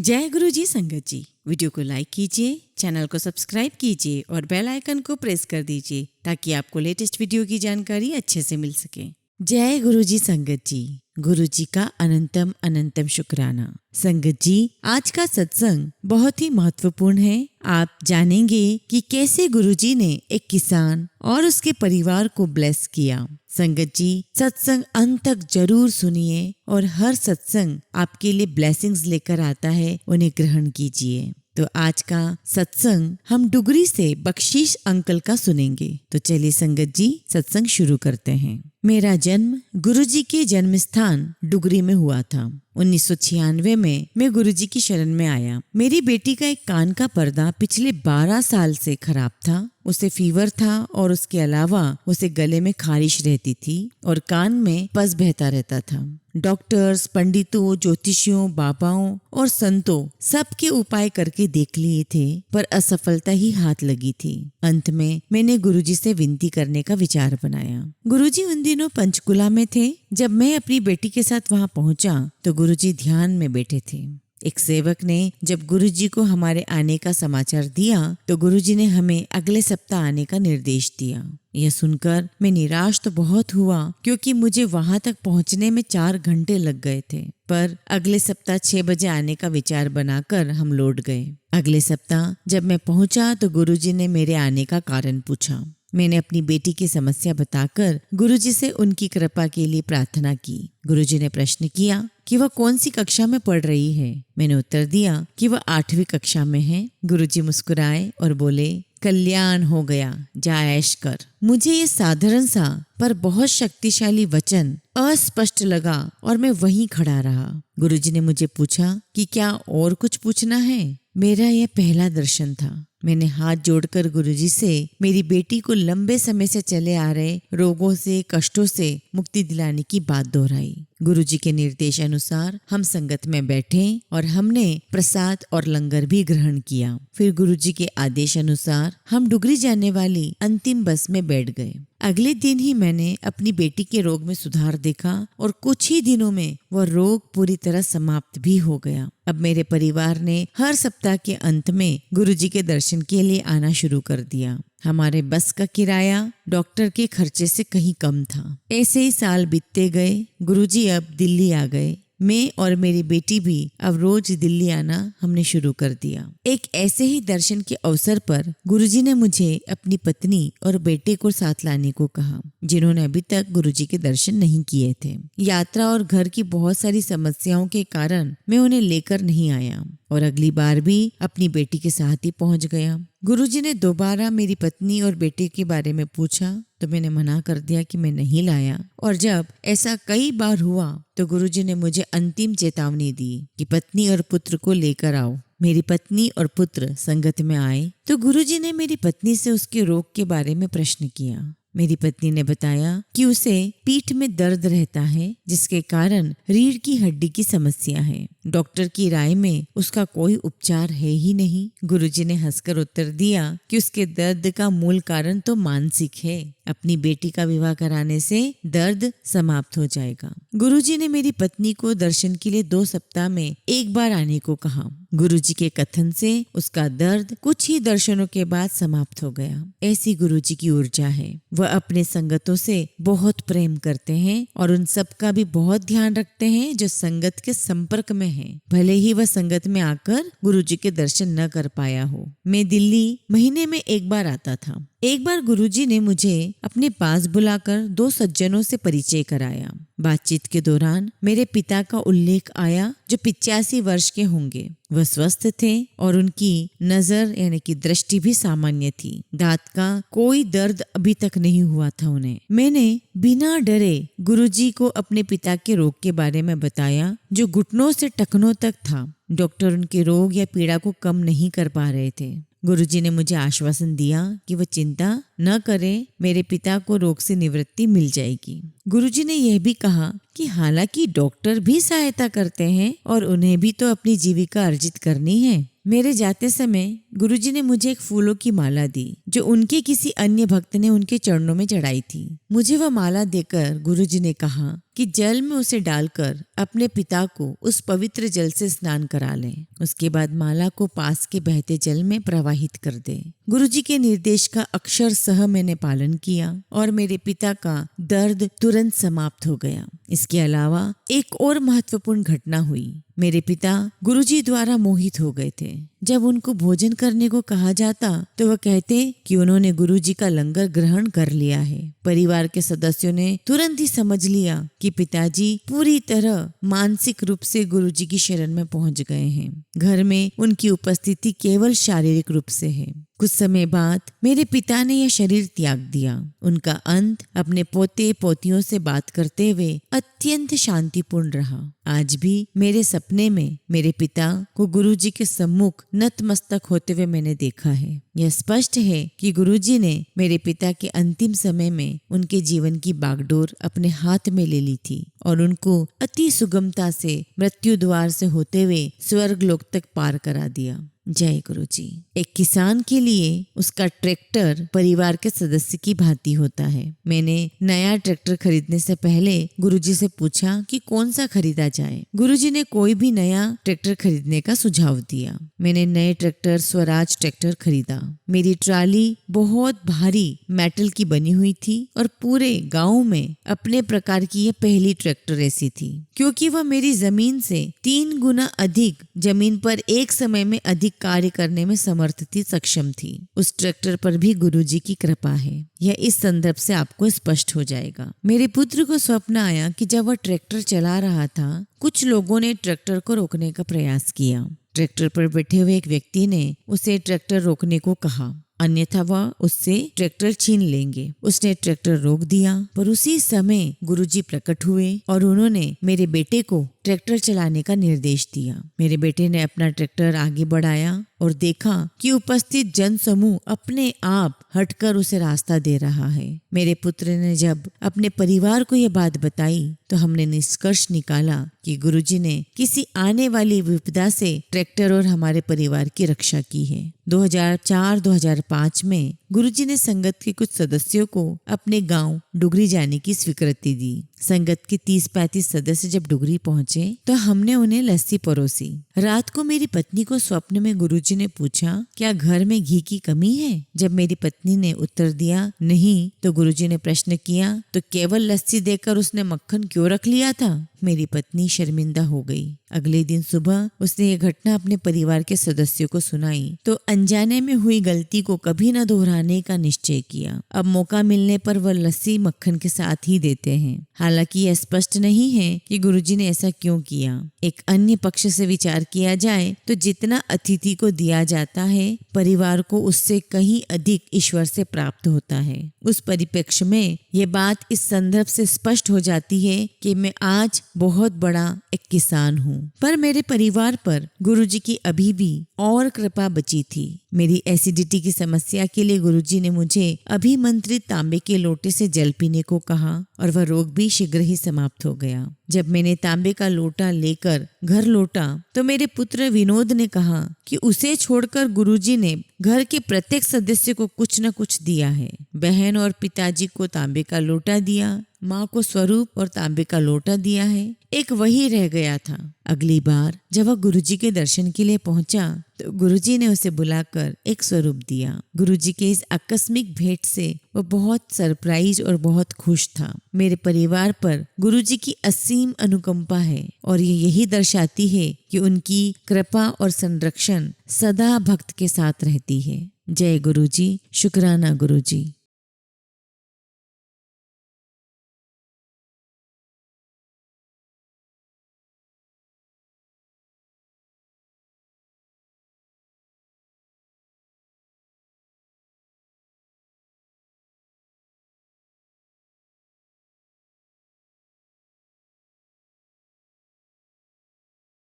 जय गुरु जी संगत जी। वीडियो को लाइक कीजिए, चैनल को सब्सक्राइब कीजिए और बेल आइकन को प्रेस कर दीजिए ताकि आपको लेटेस्ट वीडियो की जानकारी अच्छे से मिल सके। जय गुरु जी संगत जी। गुरु जी का अनंतम अनंतम शुक्राना। संगत जी, आज का सत्संग बहुत ही महत्वपूर्ण है। आप जानेंगे कि कैसे गुरु जी ने एक किसान और उसके परिवार को ब्लेस किया। संगत जी, सत्संग अंत तक जरूर सुनिए और हर सत्संग आपके लिए ब्लेसिंग्स लेकर आता है, उन्हें ग्रहण कीजिए। तो आज का सत्संग हम डुगरी से बख्शीश अंकल का सुनेंगे। तो चलिए संगत जी, सत्संग शुरू करते हैं। मेरा जन्म गुरु जी के जन्म स्थान डुगरी में हुआ था। 1996 में मैं गुरु जी की शरण में आया। मेरी बेटी का एक कान का पर्दा पिछले 12 साल से खराब था। उसे फीवर था और उसके अलावा उसे गले में खारिश रहती थी और कान में पस बहता रहता था। डॉक्टर्स, पंडितों, ज्योतिषियों, बाबाओं और संतों सबके उपाय करके देख लिए थे, पर असफलता ही हाथ लगी थी। अंत में मैंने गुरुजी से विनती करने का विचार बनाया। गुरुजी उन दिनों पंचकुला में थे। जब मैं अपनी बेटी के साथ वहां पहुंचा तो गुरुजी ध्यान में बैठे थे। एक सेवक ने जब गुरुजी को हमारे आने का समाचार दिया तो गुरुजी ने हमें अगले सप्ताह आने का निर्देश दिया। यह सुनकर मैं निराश तो बहुत हुआ, क्योंकि मुझे वहां तक पहुंचने में 4 घंटे लग गए थे। पर अगले सप्ताह 6 बजे आने का विचार बनाकर हम लौट गए। अगले सप्ताह जब मैं पहुंचा तो गुरुजी ने मेरे आने का कारण पूछा। मैंने अपनी बेटी की समस्या बताकर गुरुजी से उनकी कृपा के लिए प्रार्थना की। गुरुजी ने प्रश्न किया कि वह कौन सी कक्षा में पढ़ रही है। मैंने उत्तर दिया कि वह 8वीं कक्षा में है। गुरुजी मुस्कुराए और बोले, कल्याण हो गया, जा ऐश कर। मुझे ये साधारण सा पर बहुत शक्तिशाली वचन अस्पष्ट लगा और मैं वहीं खड़ा रहा। गुरुजी ने मुझे पूछा कि क्या और कुछ पूछना है। मेरा यह पहला दर्शन था। मैंने हाथ जोड़कर गुरुजी से मेरी बेटी को लंबे समय से चले आ रहे रोगों से, कष्टों से मुक्ति दिलाने की बात दोहराई। गुरुजी के निर्देश अनुसार हम संगत में बैठे और हमने प्रसाद और लंगर भी ग्रहण किया। फिर गुरुजी के आदेश अनुसार हम डुगरी जाने वाली अंतिम बस में बैठ गए। अगले दिन ही मैंने अपनी बेटी के रोग में सुधार देखा और कुछ ही दिनों में वह रोग पूरी तरह समाप्त भी हो गया। अब मेरे परिवार ने हर सप्ताह के अंत में गुरुजी के दर्शन के लिए आना शुरू कर दिया। हमारे बस का किराया डॉक्टर के खर्चे से कहीं कम था। ऐसे ही साल बीतते गए। गुरुजी अब दिल्ली आ गए। मैं और मेरी बेटी भी अब रोज दिल्ली आना हमने शुरू कर दिया। एक ऐसे ही दर्शन के अवसर पर गुरुजी ने मुझे अपनी पत्नी और बेटे को साथ लाने को कहा, जिन्होंने अभी तक गुरुजी के दर्शन नहीं किए थे। यात्रा और घर की बहुत सारी समस्याओं के कारण मैं उन्हें लेकर नहीं आया और अगली बार भी अपनी बेटी के साथ ही पहुंच गया। गुरुजी ने दोबारा मेरी पत्नी और बेटे के बारे में पूछा तो मैंने मना कर दिया कि मैं नहीं लाया। और जब ऐसा कई बार हुआ तो गुरुजी ने मुझे अंतिम चेतावनी दी कि पत्नी और पुत्र को लेकर आओ। मेरी पत्नी और पुत्र संगत में आए तो गुरुजी ने मेरी पत्नी से उसके रोग के बारे में प्रश्न किया। मेरी पत्नी ने बताया कि उसे पीठ में दर्द रहता है, जिसके कारण रीढ़ की हड्डी की समस्या है। डॉक्टर की राय में उसका कोई उपचार है ही नहीं। गुरुजी ने हंसकर उत्तर दिया कि उसके दर्द का मूल कारण तो मानसिक है। अपनी बेटी का विवाह कराने से दर्द समाप्त हो जाएगा। गुरुजी ने मेरी पत्नी को दर्शन के लिए 2 सप्ताह में एक बार आने को कहा। गुरुजी के कथन से उसका दर्द कुछ ही दर्शनों के बाद समाप्त हो गया। ऐसी गुरुजी की ऊर्जा है। वह अपने संगतों से बहुत प्रेम करते हैं और उन सब का भी बहुत ध्यान रखते हैं जो संगत के संपर्क में है, भले ही वह संगत में आकर गुरुजी के दर्शन न कर पाया हो। मैं दिल्ली महीने में एक बार आता था। एक बार गुरुजी ने मुझे अपने पास बुलाकर 2 सज्जनों से परिचय कराया। बातचीत के दौरान मेरे पिता का उल्लेख आया, जो 85 वर्ष के होंगे। वह स्वस्थ थे और उनकी नजर यानी कि दृष्टि भी सामान्य थी। दांत का कोई दर्द अभी तक नहीं हुआ था उन्हें। मैंने बिना डरे गुरुजी को अपने पिता के रोग के बारे में बताया, जो घुटनों से टखनों तक था। डॉक्टर उनके रोग या पीड़ा को कम नहीं कर पा रहे थे। गुरुजी ने मुझे आश्वासन दिया कि वह चिंता न करे, मेरे पिता को रोग से निवृत्ति मिल जाएगी। गुरुजी ने यह भी कहा कि हालांकि डॉक्टर भी सहायता करते हैं और उन्हें भी तो अपनी जीविका अर्जित करनी है। मेरे जाते समय गुरुजी ने मुझे एक फूलों की माला दी, जो उनके किसी अन्य भक्त ने उनके चरणों में चढ़ाई थी। मुझे वह माला देकर गुरुजी ने कहा कि जल में उसे डालकर अपने पिता को उस पवित्र जल से स्नान करा लें। उसके बाद माला को पास के बहते जल में प्रवाहित कर दे। गुरुजी के निर्देश का अक्षरशः मैंने पालन किया और मेरे पिता का दर्द तुरंत समाप्त हो गया। इसके अलावा एक और महत्वपूर्ण घटना हुई। मेरे पिता गुरुजी द्वारा मोहित हो गए थे। जब उनको भोजन करने को कहा जाता तो वह कहते कि उन्होंने गुरुजी का लंगर ग्रहण कर लिया है। परिवार के सदस्यों ने तुरंत ही समझ लिया कि पिताजी पूरी तरह मानसिक रूप से गुरुजी की शरण में पहुंच गए हैं। घर में उनकी उपस्थिति केवल शारीरिक रूप से है। कुछ समय बाद मेरे पिता ने यह शरीर त्याग दिया। उनका अंत अपने पोते पोतियों से बात करते हुए अत्यंत शांतिपूर्ण रहा। आज भी मेरे सपने में मेरे पिता को गुरुजी के सम्मुख नतमस्तक होते हुए मैंने देखा है। यह स्पष्ट है कि गुरुजी ने मेरे पिता के अंतिम समय में उनके जीवन की बागडोर अपने हाथ में ले ली थी और उनको अति सुगमता से मृत्यु द्वार से होते हुए स्वर्ग लोक तक पार करा दिया। जय गुरुजी। एक किसान के लिए उसका ट्रैक्टर परिवार के सदस्य की भांति होता है। मैंने नया ट्रैक्टर खरीदने से पहले गुरुजी से पूछा कि कौन सा खरीदा जाए। गुरुजी ने कोई भी नया ट्रैक्टर खरीदने का सुझाव दिया। मैंने नए ट्रैक्टर स्वराज ट्रैक्टर खरीदा। मेरी ट्राली बहुत भारी मेटल की बनी हुई थी और पूरे गांव में अपने प्रकार की यह पहली ट्रैक्टर ऐसी थी, क्योंकि वह मेरी जमीन से 3 गुना अधिक जमीन पर एक समय में अधिक कार्य करने में समर्थ थी, सक्षम थी। उस ट्रैक्टर पर भी गुरुजी की कृपा है। यह इस संदर्भ से आपको स्पष्ट हो जाएगा। मेरे पुत्र को स्वप्न आया कि जब वह ट्रैक्टर चला रहा था, कुछ लोगों ने ट्रैक्टर को रोकने का प्रयास किया। ट्रैक्टर पर बैठे हुए एक व्यक्ति ने उसे ट्रैक्टर रोकने को कहा, अन्यथा वह उससे ट्रैक्टर छीन लेंगे। उसने ट्रैक्टर रोक दिया, पर उसी समय गुरुजी प्रकट हुए और उन्होंने मेरे बेटे को ट्रैक्टर चलाने का निर्देश दिया। मेरे बेटे ने अपना ट्रैक्टर आगे बढ़ाया और देखा कि उपस्थित जन समूह अपने आप हटकर उसे रास्ता दे रहा है। मेरे पुत्र ने जब अपने परिवार को यह बात बताई तो हमने निष्कर्ष निकाला कि गुरुजी ने किसी आने वाली विपदा से ट्रैक्टर और हमारे परिवार की रक्षा की है। 2004-2005 में गुरुजी ने संगत के कुछ सदस्यों को अपने गांव डुगरी जाने की स्वीकृति दी। संगत के 30-35 सदस्य जब डुगरी पहुंचे तो हमने उन्हें लस्सी परोसी। रात को मेरी पत्नी को स्वप्न में गुरुजी ने पूछा, क्या घर में घी की कमी है? जब मेरी पत्नी ने उत्तर दिया नहीं, तो गुरुजी ने प्रश्न किया, तो केवल लस्सी देकर उसने मक्खन क्यों रख लिया था? मेरी पत्नी शर्मिंदा हो गई। अगले दिन सुबह उसने ये घटना अपने परिवार के सदस्यों को सुनाई तो अनजाने में हुई गलती को कभी न दोहराने का निश्चय किया। अब मौका मिलने पर वह लस्सी मक्खन के साथ ही देते हैं। हालांकि यह स्पष्ट नहीं है कि गुरुजी ने ऐसा क्यों किया। एक अन्य पक्ष से विचार किया जाए तो जितना अतिथि को दिया जाता है, परिवार को उससे कहीं अधिक ईश्वर से प्राप्त होता है। उस परिप्रेक्ष्य में ये बात इस संदर्भ से स्पष्ट हो जाती है कि मैं आज बहुत बड़ा एक किसान हूँ, पर मेरे परिवार पर गुरुजी की अभी भी और कृपा बची थी। मेरी एसिडिटी की समस्या के लिए गुरुजी ने मुझे अभिमंत्रित तांबे के लोटे से जल पीने को कहा और वह रोग भी शीघ्र ही समाप्त हो गया। जब मैंने तांबे का लोटा लेकर घर लौटा तो मेरे पुत्र विनोद ने कहा कि उसे छोड़कर गुरुजी ने घर के प्रत्येक सदस्य को कुछ न कुछ दिया है। बहन और पिताजी को तांबे का लोटा दिया, माँ को स्वरूप और तांबे का लोटा दिया है, एक वही रह गया था। अगली बार जब वह गुरुजी के दर्शन के लिए पहुंचा तो गुरुजी ने उसे बुलाकर एक स्वरूप दिया। गुरुजी के इस आकस्मिक भेंट से वह बहुत सरप्राइज और बहुत खुश था। मेरे परिवार पर गुरुजी की असीम अनुकंपा है और ये यही दर्शाती है कि उनकी कृपा और संरक्षण सदा भक्त के साथ रहती है। जय गुरुजी, शुक्राना गुरुजी।